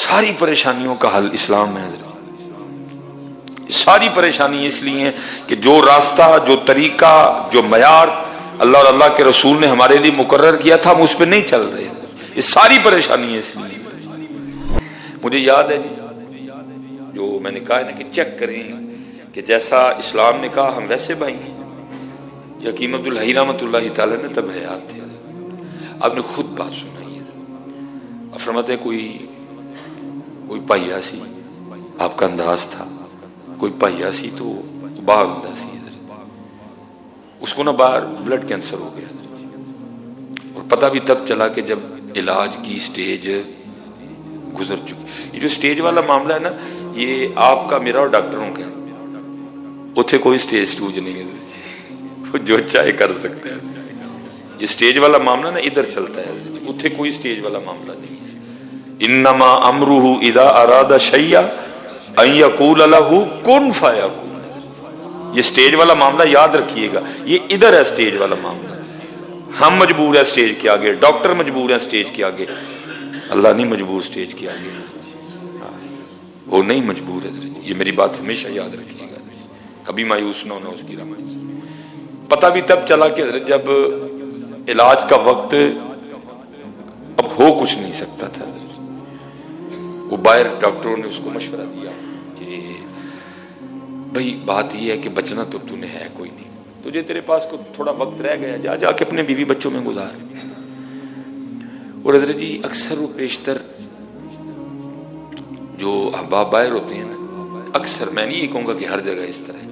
ساری پریشانیوں کا حل اسلام میں ہے. ساری پریشانی اس لیے ہیں کہ جو راستہ، جو طریقہ، جو معیار اللہ اور اللہ کے رسول نے ہمارے لیے مقرر کیا تھا ہم اس پہ نہیں چل رہے. یہ ساری پریشانی ہے اس لیے. مجھے یاد ہے جی، جو میں نے کہا ہے نا کہ چیک کریں کہ جیسا اسلام نے کہا ہم ویسے بھائی ہیں. حکیم عبدالحی رحمۃ اللہ تعالی نے تب حیات تھے، آپ نے خود بات سنائی ہے. فرماتے ہیں کوئی پہیا سی، آپ کا انداز تھا، کوئی پہیا سی تو باہر ہوندا سی، اس کو نہ باہر بلڈ کینسر ہو گیا. اور پتہ بھی تب چلا کہ جب علاج کی سٹیج گزر چکی. یہ جو سٹیج والا معاملہ ہے نا، یہ آپ کا، میرا اور ڈاکٹروں کا، اتھے کوئی سٹیج سٹوج نہیں ہے، جو چاہے کر سکتے ہیں. یہ سٹیج والا معاملہ نا ادھر چلتا ہے، اتھے کوئی سٹیج والا معاملہ نہیں ہے. انما امرہ اذا اراد شیئا ان یقول لہ کن فیکون. یہ سٹیج والا معاملہ یاد رکھیے گا، یہ ادھر ہے سٹیج والا معاملہ. ہم مجبور ہیں سٹیج کے آگے، ڈاکٹر مجبور ہیں سٹیج کے آگے، اللہ نہیں مجبور سٹیج کے آگے، وہ نہیں مجبور ہے. یہ میری بات ہمیشہ یاد رکھیے گا، کبھی مایوس نہ ہونا اس کی رحمت سے. پتہ بھی تب چلا کہ جب علاج کا وقت اب ہو کچھ نہیں سکتا تھا. وہ باہر ڈاکٹروں نے اس کو مشورہ دیا کہ بھئی بات یہ ہے کہ بچنا تو تو نے ہے کوئی نہیں، تجھے تیرے پاس کو تھوڑا وقت رہ گیا، جا کے اپنے بیوی بچوں میں گزار. اور حضرت جی اکثر و بیشتر جو احباب باہر ہوتے ہیں نا، اکثر، میں نہیں یہ کہوں گا کہ ہر جگہ اس طرح ہے،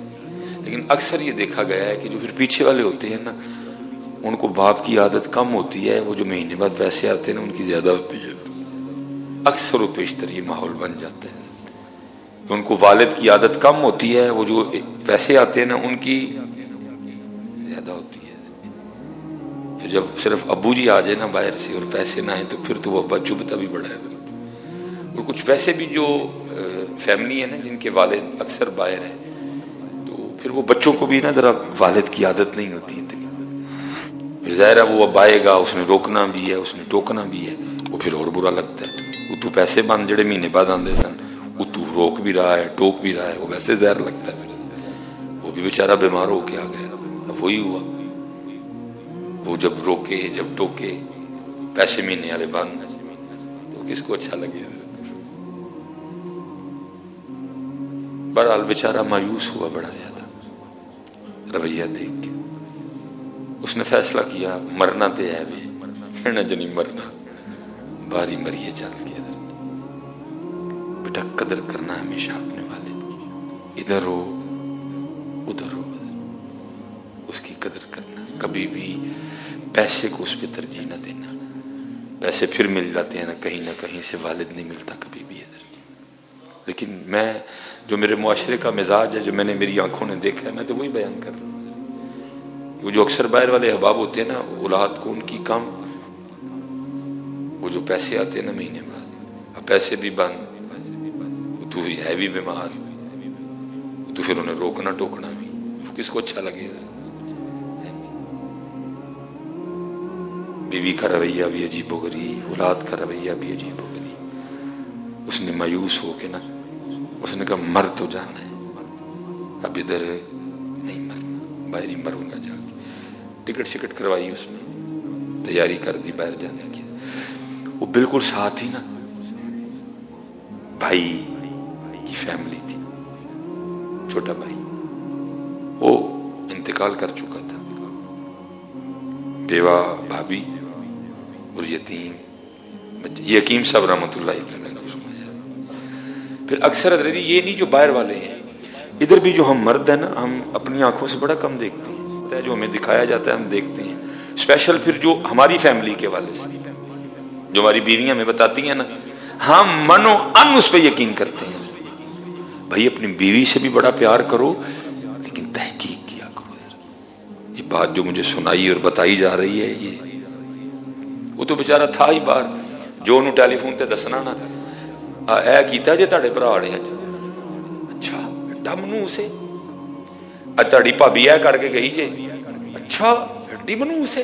لیکن اکثر یہ دیکھا گیا ہے کہ جو پھر پیچھے والے ہوتے ہیں نا، ان کو باپ کی عادت کم ہوتی ہے، وہ جو مہینے بعد پیسے آتے ہیں نا ان کی زیادہ ہوتی ہے. اکثر و بیشتر یہ ماحول بن جاتا ہے. ان کو والد کی عادت کم ہوتی ہے، وہ جو پیسے آتے ہیں نا ان کی زیادہ ہوتی ہے. پھر جب صرف ابو جی آ جائے نا باہر سے اور پیسے نہ آئیں تو پھر تو وہ ابا چبھتا بھی بڑا ہے. اور کچھ ویسے بھی جو فیملی ہے نا جن کے والد اکثر باہر ہیں، تو پھر وہ بچوں کو بھی نا ذرا والد کی عادت نہیں ہوتی اتنی. پھر ظاہر ہے وہ اب آئے گا، اس نے روکنا بھی ہے، اس نے ٹوکنا بھی ہے، وہ پھر اور برا لگتا ہے. وہ تو پیسے بند جڑے مہینے بعد آندے سن، وہ تو روک بھی رہا ہے، ٹوک بھی رہا ہے، وہ ویسے زہر لگتا ہے. پھر وہ بھی بیچارہ بیمار ہو کے آ گیا. اب وہی ہوا، وہ جب روکے، جب ٹوکے، پیسے مہینے والے بند، تو کس کو اچھا لگے؟ بہرحال بیچارہ مایوس ہوا بڑا زیادہ رویہ دیکھ کے. اس نے فیصلہ کیا مرنا تے ہے بھی نہ جنی مرنا، باری مریے چل کے. بیٹا قدر کرنا ہمیشہ اپنے والد کی، ادھر ہو ادھر ہو، اس کی قدر کرنا. کبھی بھی پیسے کو اس پہ ترجیح نہ دینا. پیسے پھر مل جاتے ہیں نہ کہیں سے، والد نہیں ملتا کبھی بھی ادھر. لیکن میں جو میرے معاشرے کا مزاج ہے، جو میں نے میری آنکھوں نے دیکھا ہے، میں تو وہی بیان کر رہا ہوں. وہ جو اکثر باہر والے احباب ہوتے ہیں نا، اولاد کو ان کی کم، وہ جو پیسے آتے ہیں نا مہینے بعد، اب پیسے بھی بند، تو ہے بھی بیمار، تو پھر انہیں روکنا ٹوکنا بھی، کس کو اچھا لگے؟ بیوی کا رویہ بھی عجیب و غریب، اولاد کا رویہ بھی عجیب و غریب. اس نے مایوس ہو کے نا، اس نے کہا مر تو جانا ہے، اب ادھر نہیں مرنا، باہر ہی مروں گا جا کے. ٹکٹ شکٹ کروائی اس نے، تیاری کر دی باہر جانے کی. وہ بالکل ساتھ ہی نا بھائی کی فیملی تھی، چھوٹا بھائی، وہ انتقال کر چکا تھا. بیوہ بھابھی اور یتیم بچے. یہ حکیم صاحب رحمۃ اللہ تعالیٰ نے فرمایا. پھر اکثر حضرت یہ نہیں جو باہر والے ہیں، ادھر بھی جو ہم مرد ہیں نا، ہم اپنی آنکھوں سے بڑا کم دیکھتے ہیں. جو ہمیں دکھایا جاتا ہے ہم دیکھتے ہیں. اسپیشل پھر جو ہماری فیملی کے والے سے، جو ہماری بیویاں ہمیں بتاتی ہیں نا، ہم من و ان اس پہ یقین کرتے ہیں. بھائی اپنی بیوی سے بھی بڑا پیار کرو، لیکن تحقیق کیا کرو. یہ بات جو مجھے سنائی اور بتائی جا رہی ہے، یہ وہ تو بیچارہ تھا ہی باہر، جو انہوں ٹیلی فون تے دسنا نا، اے کیتا جے تہاڈے بھرا نے اج، اچھا ڈم نو اسے، اج تہاڈی بھابی اے کر کے گئی جے، اچھا ڈم نو اسے،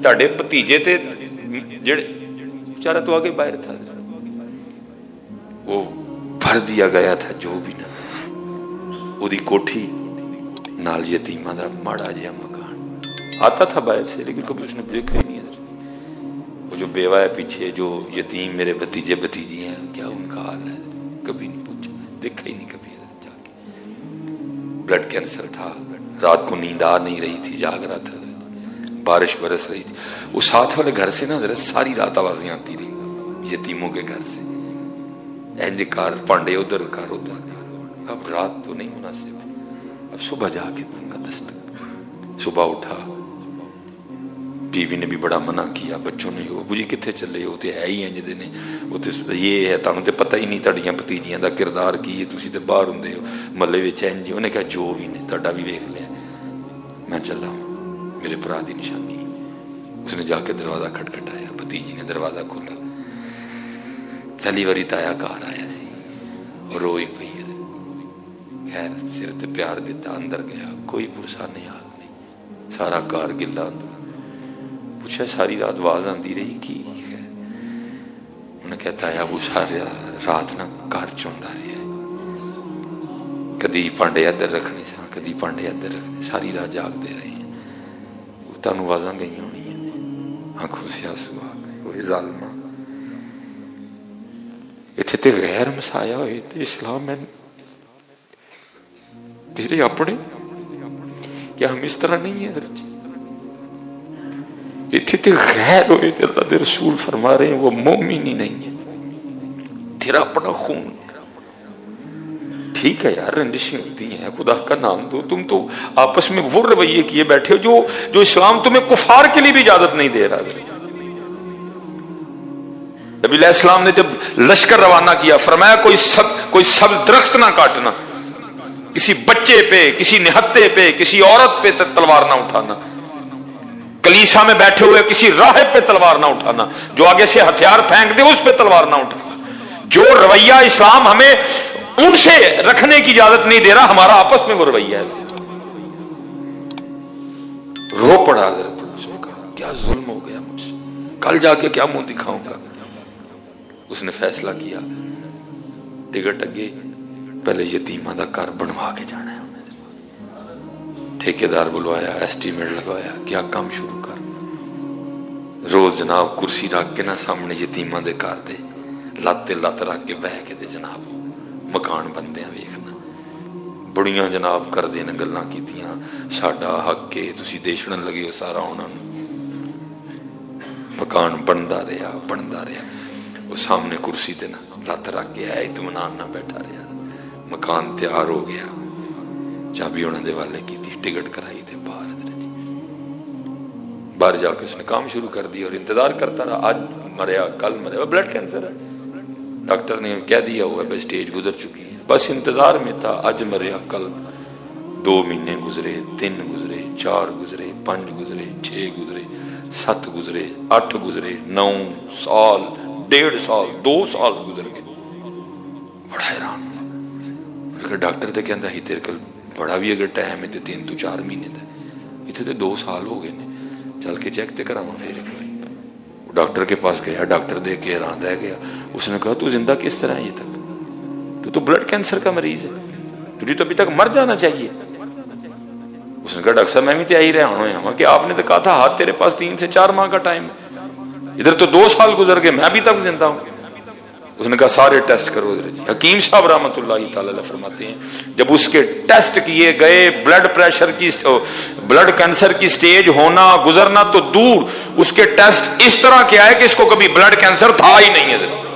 تہاڈے بھتیجے تے جڑے، بیچارہ تو آگے باہر تھا. وہ بھر دیا گیا تھا جو بھی نہ وہی کوٹھی نال یتیماں دا ماڑا جہا مکان آتا تھا باہر سے لیکن کبھی اس نے دیکھا ہی نہیں ادھر وہ جو بیوہ ہے پیچھے جو یتیم میرے بھتیجے بھتیجی ہیں کیا ان کا حال ہے کبھی نہیں پوچھا دیکھا ہی نہیں کبھی ادھر جا کے بلڈ کینسر تھا رات کو نیند آ نہیں رہی تھی جاگ رہا تھا بارش برس رہی تھی وہ ساتھ والے گھر سے نا حضرت ساری رات آوازیں آتی رہی یتیموں کے گھر سے اینج کار پانڈے ادھر کار ادھر کار اب رات تو نہیں مناسب اب صبح جا کے دوں گا دستک صبح اٹھا بیوی نے بھی بڑا منع کیا بچوں نے وہ جی کتنے چلے وہ تو ہے ہی انج دے نے وہ تو یہ ہے تانوں تے پتہ ہی نہیں تہاڈیاں بھتیجیاں دا کردار کی ہے تسی تے باہر ہوندے ہو محلے وچ انج انہیں کہا جو بھی نے تہاڈا بھی ویکھ لیا میں چلا ہوں میرے بھرا دی نشانی اس نے جا کے دروازہ کھٹکھٹایا بھتیجی نے دروازہ کھولا پہلی واری تایا گھر آیا سی اور روئی پئی خیر سر تے پیار دیتا اندر گیا کوئی پرسا نہیں حال نہیں سارا کار گلا پوچھا ساری رات آواز آندی رہی کی ہے انہیں کہتا ہے ابو ساری رات نہ کار چوندا رہا ہے کدی پانڈے ادھر رکھنے سا کدی پانڈے ادھر رکھنے ساری رات جاگ دے رہے ہیں تانوں آوازاں گئی ہونی ہیں آنکھوں سے آنسو آ گئے وہی ظالمہ اتنے تے غیر مسایا ہوئے تے اسلام میں تیرے اپنے کیا ہم اس طرح نہیں ہیں حضرت اتنے تے غیر ہوئے تے اللہ دے رسول فرما رہے ہیں وہ مومن ہی نہیں ہے تیرا اپنا خون ٹھیک ہے یار رنجشیں ہوتی ہیں خدا کا نام دو تم تو آپس میں وہ رویے کیے بیٹھے ہو جو اسلام تمہیں کفار کے لیے بھی اجازت نہیں دے رہا نبی علیہ السلام نے جب لشکر روانہ کیا فرمایا کوئی سبز درخت نہ کاٹنا کسی بچے پہ کسی نہتے پہ کسی عورت پہ تلوار نہ اٹھانا کلیسا میں بیٹھے ہوئے کسی راہب پہ تلوار نہ اٹھانا جو آگے سے ہتھیار پھینک دے اس پہ تلوار نہ اٹھانا جو رویہ اسلام ہمیں ان سے رکھنے کی اجازت نہیں دے رہا ہمارا آپس میں وہ رویہ ہے رو پڑا حضرت اس نے کہا کیا ظلم ہو گیا مجھ سے کل جا کے کیا منہ دکھاؤں گا اس نے فیصلہ کیا ٹکٹ اگے پہلے یتیمہ دا گھر بنوا کے جانا ہے ٹھیکیدار بلوایا ایسٹیمیٹ لگوایا کیا کام شروع کر روز جناب کرسی رکھ کے نہ سامنے یتیمہ دے گھر دے لات رکھ کے بہ کے دے جناب مکان بندے ہیں ویکھنا بڑیاں جناب کر دینا گلاں کیتیاں ساڈا حق کے تسی دیشڑن لگے ہو سارا انہاں مکان بندا رہا وہ سامنے کرسی تے نا لت رکھ کے ہے اطمینان نہ بیٹھا رہا مکان تیار ہو گیا چابی انہاں دے والے کی تھی ٹکٹ کرائی تے باہر جا کے اس نے کام شروع کر دیا اور انتظار کرتا رہا آج مریا کل مریا بلڈ کینسر ہے ڈاکٹر نے کہہ دیا ہوا ہے سٹیج گزر چکی ہے بس انتظار میں تھا آج مریا کل 2 مہینے گزرے 3 گزرے 4 گزرے 5 گزرے 6 گزرے 7 گزرے 8 گزرے 9 سال 1.5 سال 2 سال گزر گئے بڑا حیران ہوا ڈاکٹر تے کہندا ہی تیرے کل بڑا بھی اگر ٹائم ہے تے 3 تو 4 مہینے دا اتنے تے 2 سال ہو گئے نے چل کے چیک تے کراواں پھر ایک بار ڈاکٹر کے پاس گیا ڈاکٹر دیکھ کے حیران رہ گیا اس نے کہا تو زندہ کس طرح ہے یہ تک تو بلڈ کینسر کا مریض ہے تجھے تو ابھی تک مر جانا چاہیے اس نے کہا ڈاکٹر صاحب میں بھی تو ہی رہا ہوں کہ آپ نے تو کہا تھا ہاتھ تیرے پاس 3 سے 4 ماہ کا ٹائم ہے ادھر تو 2 سال گزر گئے میں ابھی تک زندہ ہوں اس نے کہا سارے ٹیسٹ کرو حکیم صاحب رحمۃ اللہ تعالی فرماتے ہیں جب اس کے ٹیسٹ کیے گئے بلڈ پریشر کی بلڈ کینسر کی سٹیج ہونا گزرنا تو دور اس کے ٹیسٹ اس طرح کے آئے کہ اس کو کبھی بلڈ کینسر تھا ہی نہیں ہے